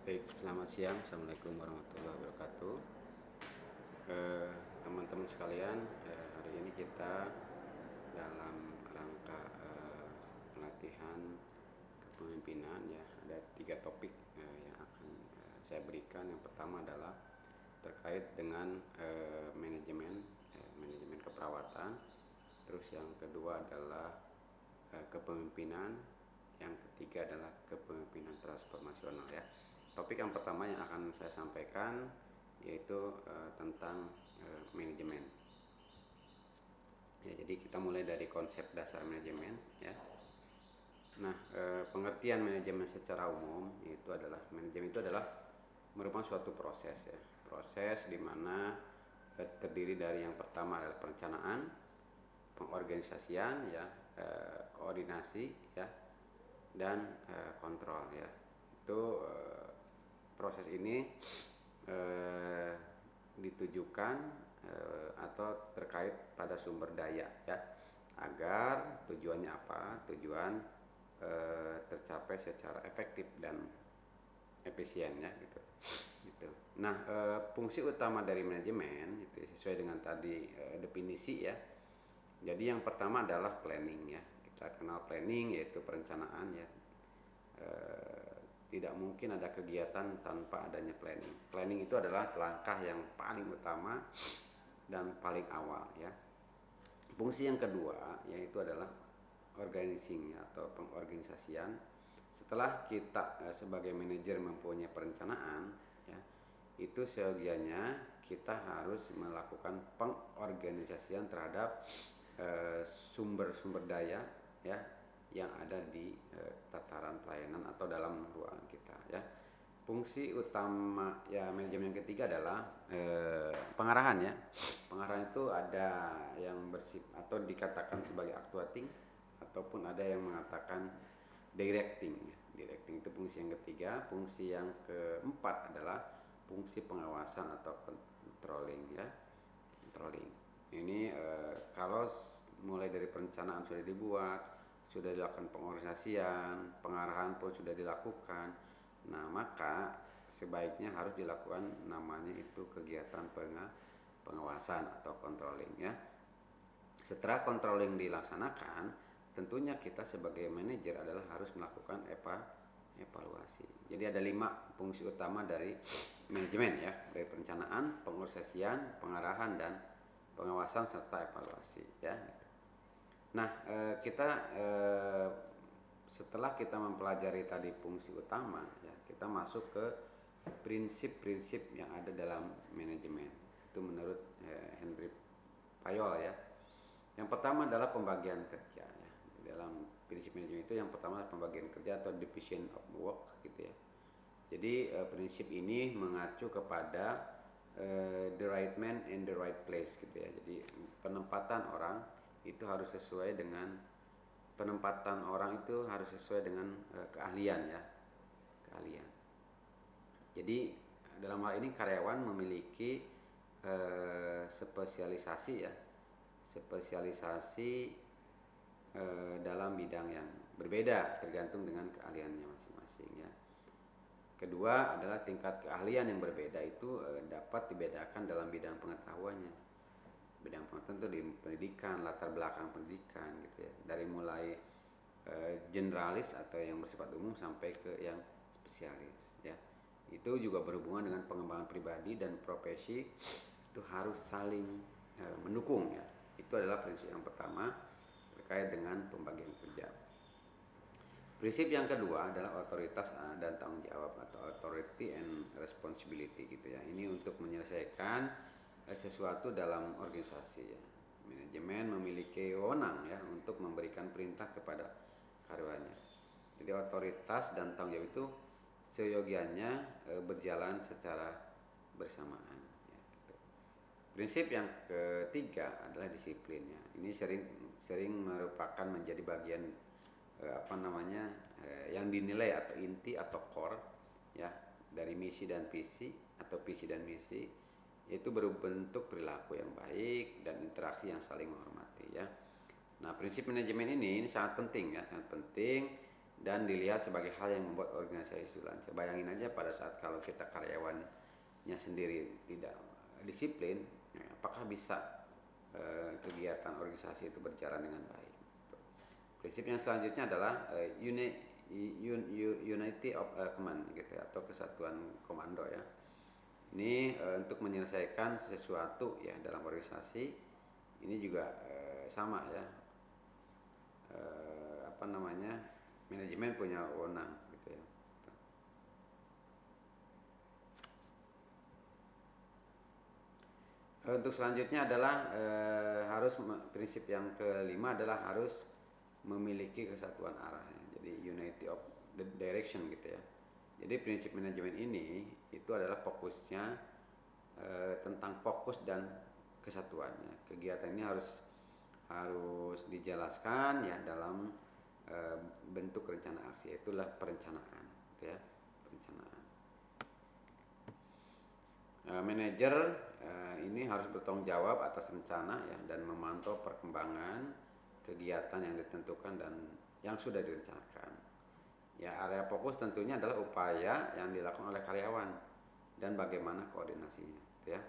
Baik, selamat siang. Assalamualaikum warahmatullahi wabarakatuh. Teman-teman sekalian, hari ini kita dalam rangka pelatihan kepemimpinan ya, ada 3 topik yang akan saya berikan. Yang pertama adalah terkait dengan manajemen keperawatan. Terus yang kedua adalah kepemimpinan. Yang ketiga adalah kepemimpinan transformasional ya. Topik yang pertama yang akan saya sampaikan yaitu tentang manajemen. Ya, jadi kita mulai dari konsep dasar manajemen ya. Nah, pengertian manajemen secara umum itu adalah manajemen itu adalah merupakan suatu proses ya. Proses di mana terdiri dari yang pertama adalah perencanaan, pengorganisasian ya, koordinasi ya, dan kontrol ya. Itu proses ini ditujukan atau terkait pada sumber daya ya, agar tujuannya apa? Tujuan tercapai secara efektif dan efisien ya gitu. Gitu. Nah, fungsi utama dari manajemen itu sesuai dengan tadi definisi ya. Jadi yang pertama adalah planning ya. Kita kenal planning yaitu perencanaan ya. Tidak mungkin ada kegiatan tanpa adanya planning. Planning itu adalah langkah yang paling utama dan paling awal ya. Fungsi yang kedua yaitu adalah organizing atau pengorganisasian. Setelah kita sebagai manajer mempunyai perencanaan ya, itu seyogianya kita harus melakukan pengorganisasian terhadap sumber-sumber daya ya yang ada di tataran pelayanan atau dalam ruangan kita ya. Fungsi utama ya manajemen yang ketiga adalah pengarahan ya. Pengarahan itu ada yang bersifat atau dikatakan sebagai actuating ataupun ada yang mengatakan directing ya. Directing itu fungsi yang ketiga. Fungsi yang keempat adalah fungsi pengawasan atau controlling ya. Controlling. Ini kalau mulai dari perencanaan sudah dibuat, sudah dilakukan pengorganisasian, pengarahan pun sudah dilakukan. Nah, maka sebaiknya harus dilakukan namanya itu kegiatan pengawasan atau controlling ya. Setelah controlling dilaksanakan, tentunya kita sebagai manajer adalah harus melakukan evaluasi. Jadi ada 5 fungsi utama dari manajemen ya, dari perencanaan, pengorganisasian, pengarahan dan pengawasan serta evaluasi ya. Nah, kita setelah kita mempelajari tadi fungsi utama ya, kita masuk ke prinsip-prinsip yang ada dalam manajemen. Itu menurut Henry Fayol ya. Yang pertama adalah pembagian kerja ya. Dalam prinsip manajemen itu yang pertama adalah pembagian kerja atau division of work gitu ya. Jadi prinsip ini mengacu kepada the right man in the right place gitu ya. Jadi penempatan orang itu harus sesuai dengan keahlian ya. Keahlian. Jadi dalam hal ini karyawan memiliki spesialisasi ya. Spesialisasi dalam bidang yang berbeda tergantung dengan keahliannya masing-masing ya. Kedua adalah tingkat keahlian yang berbeda itu dapat dibedakan dalam bidang pengetahuannya. Bidang pengetahuan itu di pendidikan, latar belakang pendidikan gitu ya. Dari mulai generalis atau yang bersifat umum sampai ke yang spesialis ya. Itu juga berhubungan dengan pengembangan pribadi dan profesi, itu harus saling mendukung ya. Itu adalah prinsip yang pertama terkait dengan pembagian kerja. Prinsip yang kedua adalah otoritas dan tanggung jawab atau authority and responsibility gitu ya. Ini untuk menyelesaikan sesuatu dalam organisasi ya. Manajemen memiliki wewenang ya untuk memberikan perintah kepada karyawannya. Jadi otoritas dan tanggung jawab itu seyogianya berjalan secara bersamaan ya, gitu. Prinsip yang ketiga adalah disiplinnya. Ini sering merupakan menjadi bagian yang dinilai atau inti atau core ya dari misi dan visi atau visi dan misi, yaitu berbentuk perilaku yang baik dan interaksi yang saling menghormati ya. Nah, prinsip manajemen ini sangat penting ya, sangat penting dan dilihat sebagai hal yang membuat organisasi itu lancar. Bayangin aja pada saat kalau kita karyawannya sendiri tidak disiplin, ya, apakah bisa kegiatan organisasi itu berjalan dengan baik. Prinsip yang selanjutnya adalah unity of command gitu ya, atau kesatuan komando ya. Ini untuk menyelesaikan sesuatu ya dalam organisasi ini juga sama ya. Manajemen punya wewenang gitu ya. Untuk selanjutnya adalah prinsip yang kelima adalah harus memiliki kesatuan arah ya. Jadi unity of the direction gitu ya. Jadi prinsip manajemen ini itu adalah fokusnya tentang fokus dan kesatuannya. Kegiatan ini harus dijelaskan ya dalam bentuk rencana aksi, itulah perencanaan gitu ya, perencanaan. Manajer ini harus bertanggung jawab atas rencana ya dan memantau perkembangan kegiatan yang ditentukan dan yang sudah direncanakan. Ya, area fokus tentunya adalah upaya yang dilakukan oleh karyawan dan bagaimana koordinasinya gitu ya.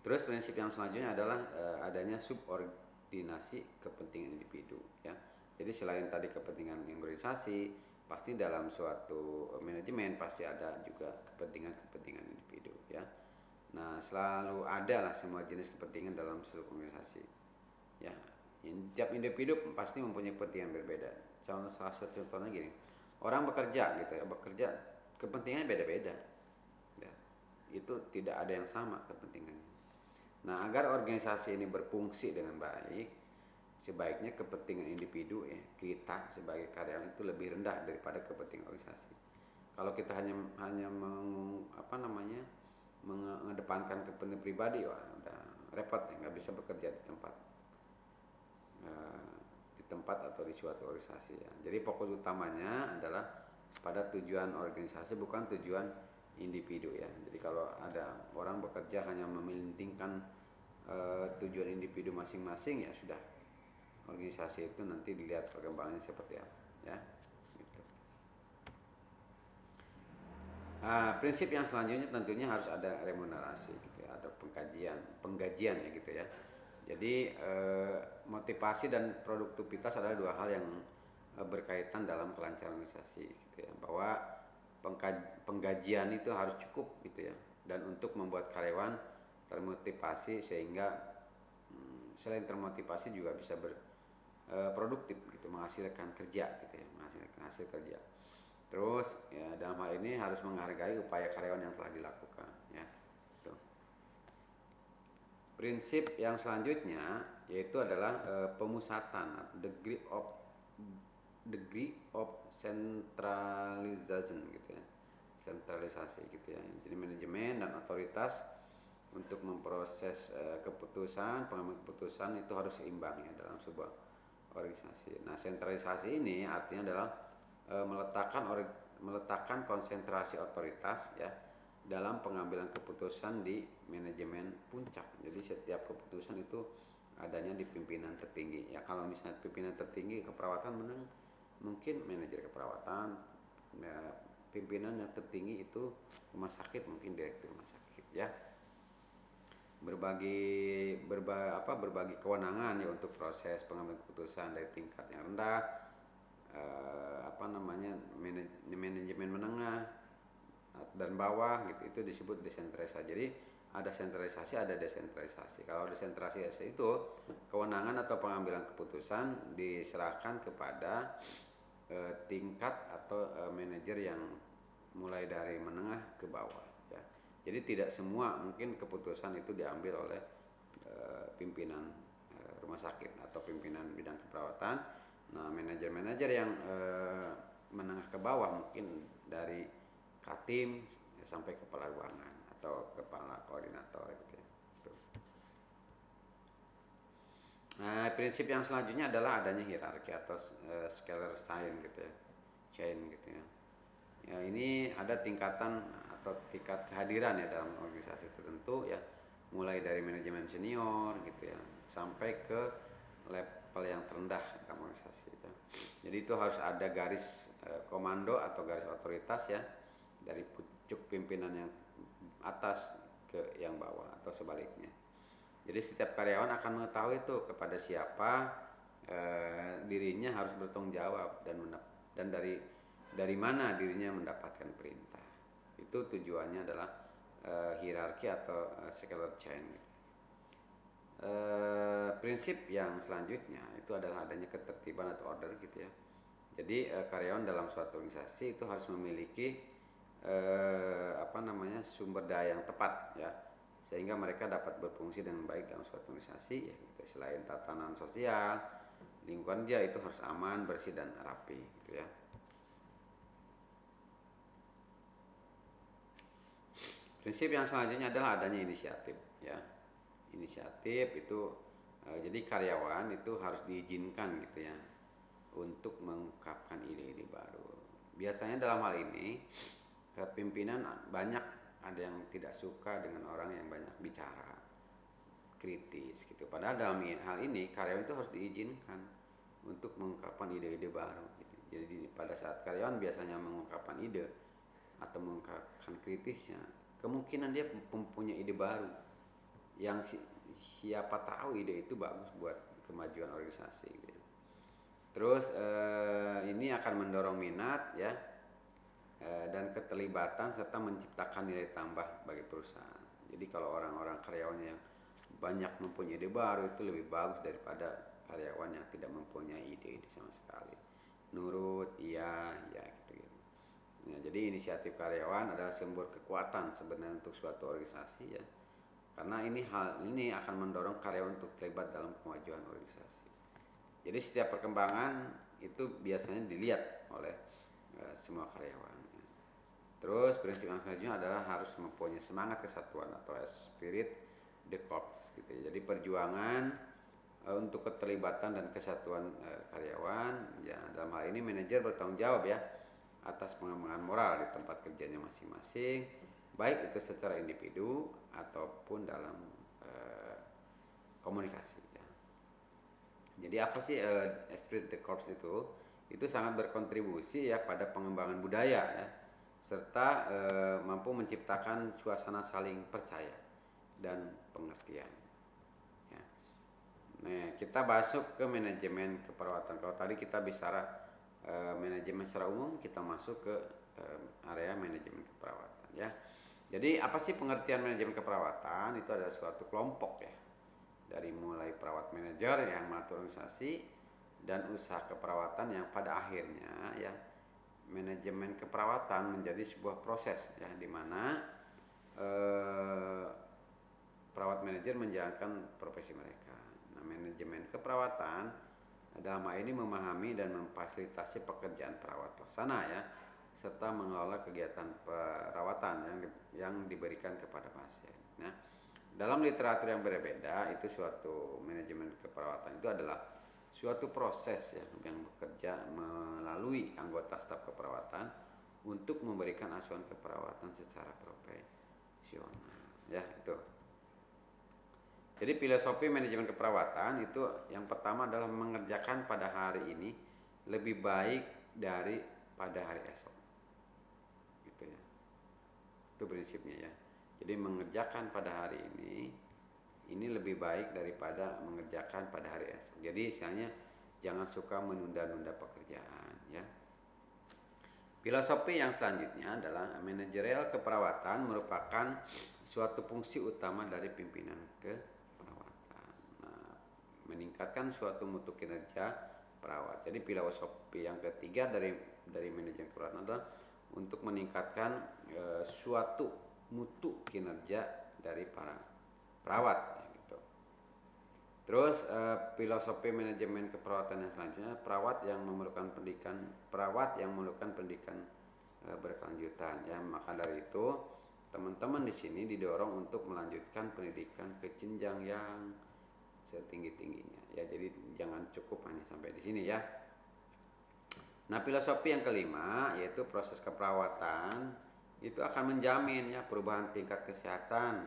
Terus prinsip yang selanjutnya adalah adanya subordinasi kepentingan individu ya. Jadi selain tadi kepentingan organisasi, pasti dalam suatu manajemen pasti ada juga kepentingan individu ya. Nah, selalu ada lah semua jenis kepentingan dalam seluruh organisasi. Ya, tiap individu pasti mempunyai kepentingan berbeda. Salah satu contohnya gini, orang bekerja gitu ya, kepentingannya beda-beda. Ya, itu tidak ada yang sama kepentingannya. Nah, agar organisasi ini berfungsi dengan baik, sebaiknya kepentingan individu ya, kita sebagai karyawan itu lebih rendah daripada kepentingan organisasi. Kalau kita hanya mengedepankan kepentingan pribadi, wah udah repot ya, nggak bisa bekerja di tempat atau di suatu organisasi ya. Jadi fokus utamanya adalah pada tujuan organisasi, bukan tujuan individu ya. Jadi kalau ada orang bekerja hanya mementingkan tujuan individu masing-masing, ya sudah, organisasi itu nanti dilihat perkembangannya seperti apa ya gitu. Prinsip yang selanjutnya tentunya harus ada remunerasi gitu ya, ada penggajian ya gitu ya. Jadi motivasi dan produktivitas adalah dua hal yang berkaitan dalam kelancaran organisasi gitu ya, bahwa penggajian itu harus cukup gitu ya, dan untuk membuat karyawan termotivasi sehingga selain termotivasi juga bisa produktif gitu, menghasilkan kerja gitu ya, menghasilkan hasil kerja. Terus ya, dalam hal ini harus menghargai upaya karyawan yang telah dilakukan ya. Gitu. Prinsip yang selanjutnya yaitu adalah pemusatan, degree of centralization gitu ya. Sentralisasi gitu ya. Jadi manajemen dan otoritas untuk memproses pengambilan keputusan itu harus seimbang ya dalam sebuah organisasi. Nah, sentralisasi ini artinya adalah meletakkan konsentrasi otoritas ya dalam pengambilan keputusan di manajemen puncak. Jadi setiap keputusan itu adanya di pimpinan tertinggi. Ya, kalau misalnya pimpinan tertinggi keperawatan mungkin manajer keperawatan, ya, pimpinan yang tertinggi itu rumah sakit mungkin direktur rumah sakit ya. Berbagi kewenangan ya untuk proses pengambilan keputusan dari tingkat yang rendah, manajemen menengah dan bawah gitu, itu disebut desentralisasi. Jadi ada sentralisasi, ada desentralisasi. Kalau desentralisasi itu kewenangan atau pengambilan keputusan diserahkan kepada tingkat atau manajer yang mulai dari menengah ke bawah ya. Jadi tidak semua mungkin keputusan itu diambil oleh pimpinan rumah sakit atau pimpinan bidang keperawatan. Nah, manajer-manajer yang menengah ke bawah mungkin dari Katim sampai kepala ruangan atau kepala koordinator gitu ya. Nah, prinsip yang selanjutnya adalah adanya hierarki atau scalar chain gitu ya. Chain gitu ya. Ya, ini ada tingkatan atau tingkat kehadiran ya dalam organisasi tertentu ya, mulai dari manajemen senior gitu ya sampai ke level yang terendah dalam organisasi ya. Jadi itu harus ada garis komando atau garis otoritas ya, dari pucuk pimpinan yang atas ke yang bawah atau sebaliknya. Jadi setiap karyawan akan mengetahui itu kepada siapa dirinya harus bertanggung jawab dan dari mana dirinya mendapatkan perintah. Itu tujuannya adalah hierarki atau scalar chain gitu. Prinsip yang selanjutnya itu adalah adanya ketertiban atau order gitu ya. Jadi karyawan dalam suatu organisasi itu harus memiliki sumber daya yang tepat ya, sehingga mereka dapat berfungsi dengan baik dalam suatu organisasi ya gitu. Selain tatanan sosial, lingkungan dia itu harus aman, bersih dan rapi gitu ya. Prinsip yang selanjutnya adalah adanya inisiatif ya. Inisiatif itu jadi karyawan itu harus diizinkan gitu ya untuk mengungkapkan ide-ide baru. Biasanya dalam hal ini pimpinan banyak ada yang tidak suka dengan orang yang banyak bicara, kritis gitu. Padahal dalam hal ini karyawan itu harus diizinkan untuk mengungkapkan ide-ide baru gitu. Jadi pada saat karyawan biasanya mengungkapkan ide atau mengungkapkan kritisnya, kemungkinan dia mempunyai ide baru yang siapa tahu ide itu bagus buat kemajuan organisasi gitu. Terus ini akan mendorong minat ya dan keterlibatan serta menciptakan nilai tambah bagi perusahaan. Jadi kalau orang-orang karyawannya yang banyak mempunyai ide baru itu lebih bagus daripada karyawan yang tidak mempunyai ide-ide sama sekali. Nurut, iya gitu. Ya, jadi inisiatif karyawan adalah sumber kekuatan sebenarnya untuk suatu organisasi ya. Karena hal ini akan mendorong karyawan untuk terlibat dalam kemajuan organisasi. Jadi setiap perkembangan itu biasanya dilihat oleh semua karyawan. Terus prinsip yang selanjutnya adalah harus mempunyai semangat kesatuan atau spirit the corps gitu. Jadi perjuangan untuk keterlibatan dan kesatuan karyawan ya, dalam hal ini manajer bertanggung jawab ya atas pengembangan moral di tempat kerjanya masing-masing, baik itu secara individu ataupun dalam komunikasi ya. Jadi apa sih esprit de corps itu? Itu sangat berkontribusi ya pada pengembangan budaya ya, serta mampu menciptakan suasana saling percaya dan pengertian. Ya. Nah, kita masuk ke manajemen keperawatan. Kalau tadi kita bicara manajemen secara umum, kita masuk ke area manajemen keperawatan ya. Jadi apa sih pengertian manajemen keperawatan? Itu adalah suatu kelompok ya, dari mulai perawat manajer yang mengatur organisasi dan usaha keperawatan yang pada akhirnya ya manajemen keperawatan menjadi sebuah proses ya, di mana perawat manajer menjalankan profesi mereka. Nah, manajemen keperawatan dalam hal ini memahami dan memfasilitasi pekerjaan perawat pelaksana ya, serta mengelola kegiatan perawatan yang diberikan kepada pasien. Nah, dalam literatur yang berbeda itu suatu manajemen keperawatan itu adalah suatu proses ya yang bekerja melalui anggota staf keperawatan untuk memberikan asuhan keperawatan secara profesional ya itu. Jadi filosofi manajemen keperawatan itu yang pertama adalah mengerjakan pada hari ini lebih baik daripada hari esok. Gitu ya. Itu prinsipnya ya. Jadi mengerjakan pada hari ini lebih baik daripada mengerjakan pada hari esok. Jadi misalnya jangan suka menunda-nunda pekerjaan ya. Filosofi yang selanjutnya adalah manajerial keperawatan merupakan suatu fungsi utama dari pimpinan keperawatan. Nah, meningkatkan suatu mutu kinerja perawat. Jadi filosofi yang ketiga dari manajemen keperawatan adalah untuk meningkatkan suatu mutu kinerja dari para perawat gitu. Terus filosofi manajemen keperawatan yang selanjutnya perawat yang memerlukan pendidikan berkelanjutan ya. Maka dari itu teman-teman di sini didorong untuk melanjutkan pendidikan ke jenjang yang setinggi-tingginya ya. Jadi jangan cukup hanya sampai di sini ya. Nah, filosofi yang kelima yaitu proses keperawatan itu akan menjamin ya perubahan tingkat kesehatan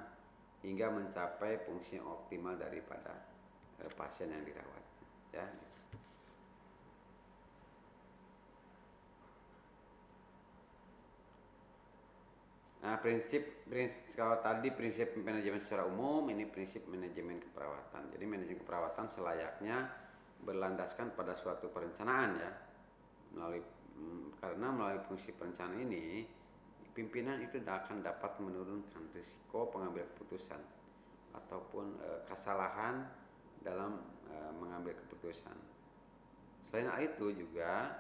hingga mencapai fungsi yang optimal daripada pasien yang dirawat ya. Nah, prinsip kalau tadi prinsip manajemen secara umum, ini prinsip manajemen keperawatan. Jadi manajemen keperawatan selayaknya berlandaskan pada suatu perencanaan ya. Karena melalui fungsi perencanaan ini, pimpinan itu akan dapat menurunkan risiko pengambil keputusan ataupun kesalahan dalam mengambil keputusan. Selain itu juga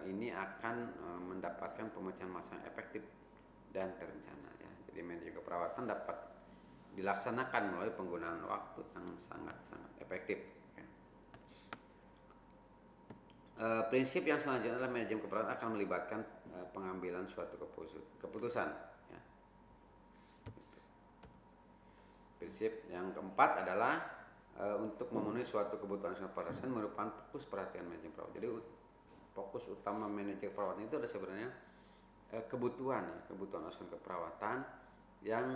ini akan mendapatkan pemecahan masalah yang efektif dan terencana ya. Jadi manajemen keperawatan dapat dilaksanakan melalui penggunaan waktu yang sangat-sangat efektif. Ya. Prinsip yang selanjutnya adalah manajemen keperawatan akan melibatkan pengambilan suatu keputusan. Ya. Prinsip yang keempat adalah untuk memenuhi suatu kebutuhan keperawatan merupakan fokus perhatian manajemen perawat. Jadi fokus utama manajemen perawatan itu adalah sebenarnya kebutuhan asuhan keperawatan yang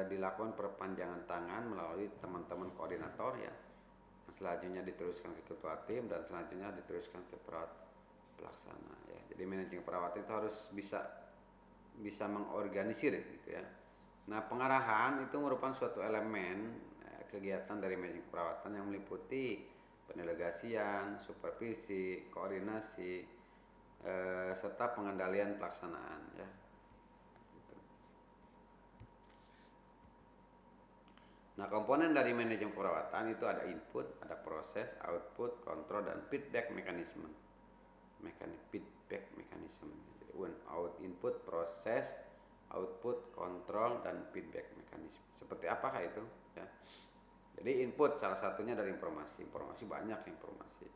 dilakukan perpanjangan tangan melalui teman-teman koordinator ya. Selanjutnya diteruskan ke ketua tim dan selanjutnya diteruskan ke perawat pelaksana ya. Jadi manajemen perawatan itu harus bisa mengorganisir gitu ya. Nah, pengarahan itu merupakan suatu elemen kegiatan dari manajemen keperawatan yang meliputi pendelegasian, supervisi, koordinasi, serta pengendalian pelaksanaan ya. Gitu. Nah, komponen dari manajemen keperawatan itu ada input, ada proses, output, kontrol, dan feedback mekanisme. Feedback mekanisme. Jadi input, proses, output, kontrol, dan feedback mekanisme. Seperti apakah itu? Ya. Jadi input salah satunya dari informasi banyak informasi.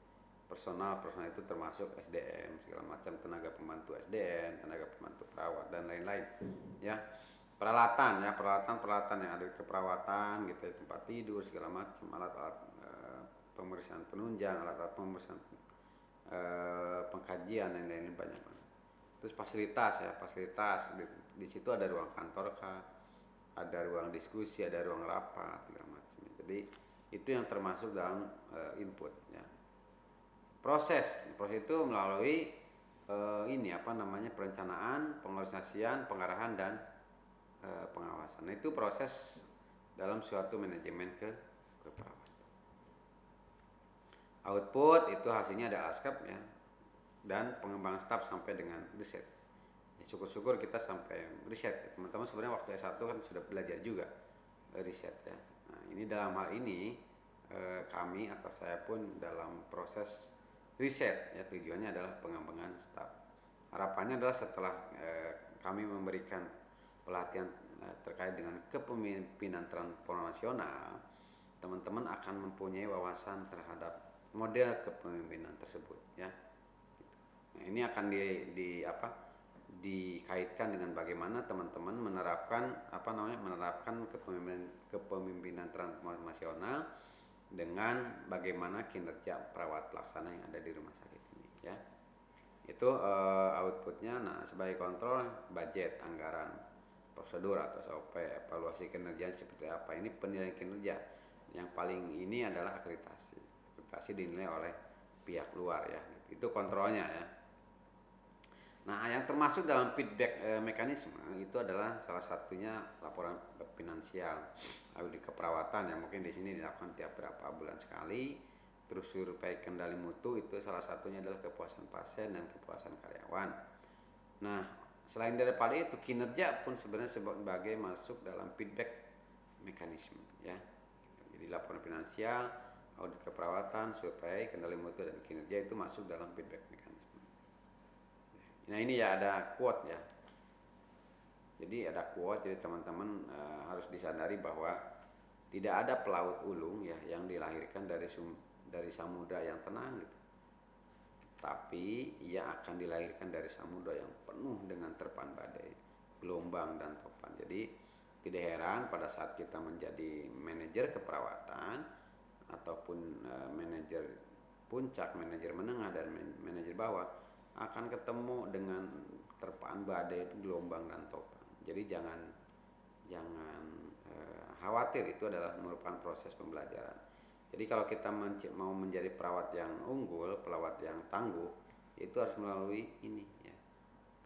Personal itu termasuk SDM segala macam, tenaga pembantu SDM, tenaga pembantu perawat dan lain-lain. Ya. Peralatan yang ada di keperawatan gitu, tempat tidur segala macam, alat-alat pemeriksaan penunjang, alat-alat pemeriksaan pengkajian dan lain-lain banyak. Terus fasilitas di situ ada ruang kantor kah, ada ruang diskusi, ada ruang rapat segala macam. Jadi itu yang termasuk dalam input ya. Proses itu melalui perencanaan, pengorganisasian, pengarahan dan pengawasan. Nah, itu proses dalam suatu manajemen keperawatan. Output itu hasilnya ada ASCAP ya, dan pengembangan staf sampai dengan riset. Ya, syukur-syukur kita sampai riset ya. Teman-teman sebenarnya waktu S1 kan sudah belajar juga riset ya. Nah, ini dalam hal ini kami atau saya pun dalam proses riset ya, tujuannya adalah pengembangan staf. Harapannya adalah setelah kami memberikan pelatihan terkait dengan kepemimpinan transnasional, teman-teman akan mempunyai wawasan terhadap model kepemimpinan tersebut ya. Nah, ini akan dikaitkan dengan bagaimana teman-teman menerapkan kepemimpinan transnasional dengan bagaimana kinerja perawat pelaksana yang ada di rumah sakit ini ya. Itu outputnya. Nah, sebagai kontrol budget, anggaran, prosedur atau SOP, evaluasi kinerja seperti apa. Ini penilaian kinerja. Yang paling ini adalah akreditasi dinilai oleh pihak luar ya. Itu kontrolnya ya. Nah, yang termasuk dalam feedback mekanisme itu adalah salah satunya laporan finansial audit keperawatan yang mungkin di sini dilakukan tiap berapa bulan sekali. Terus survei kendali mutu itu salah satunya adalah kepuasan pasien dan kepuasan karyawan. Nah, selain daripada itu kinerja pun sebenarnya sebagai masuk dalam feedback mekanisme ya. Jadi laporan finansial, audit keperawatan, survei kendali mutu dan kinerja itu masuk dalam feedback mekanisme. Nah, ini ya ada quote ya. Jadi ada quote, jadi teman-teman harus disadari bahwa tidak ada pelaut ulung ya yang dilahirkan dari samudra yang tenang gitu. Tapi ia akan dilahirkan dari samudra yang penuh dengan terpaan badai, gelombang dan topan. Jadi tidak heran pada saat kita menjadi manajer keperawatan ataupun manajer puncak, manajer menengah dan manajer bawah akan ketemu dengan terpaan badai, gelombang dan topan. Jadi jangan khawatir, itu adalah merupakan proses pembelajaran. Jadi kalau kita mau menjadi perawat yang unggul, perawat yang tangguh, itu harus melalui ini ya,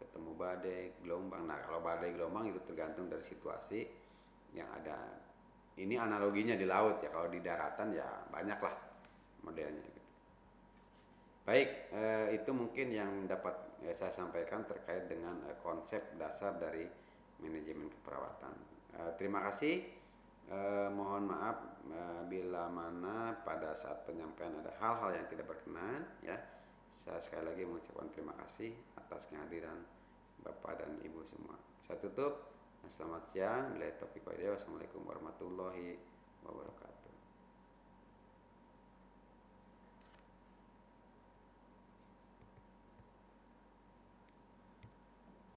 ketemu badai, gelombang. Nah, kalau badai gelombang itu tergantung dari situasi yang ada. Ini analoginya di laut ya, kalau di daratan ya banyak lah modelnya gitu. Baik, itu mungkin yang dapat saya sampaikan terkait dengan konsep dasar dari manajemen keperawatan. Terima kasih. Mohon maaf bila mana pada saat penyampaian ada hal-hal yang tidak berkenan ya. Saya sekali lagi mengucapkan terima kasih atas kehadiran Bapak dan Ibu semua. Saya tutup. Selamat siang. Wassalamualaikum warahmatullahi wabarakatuh.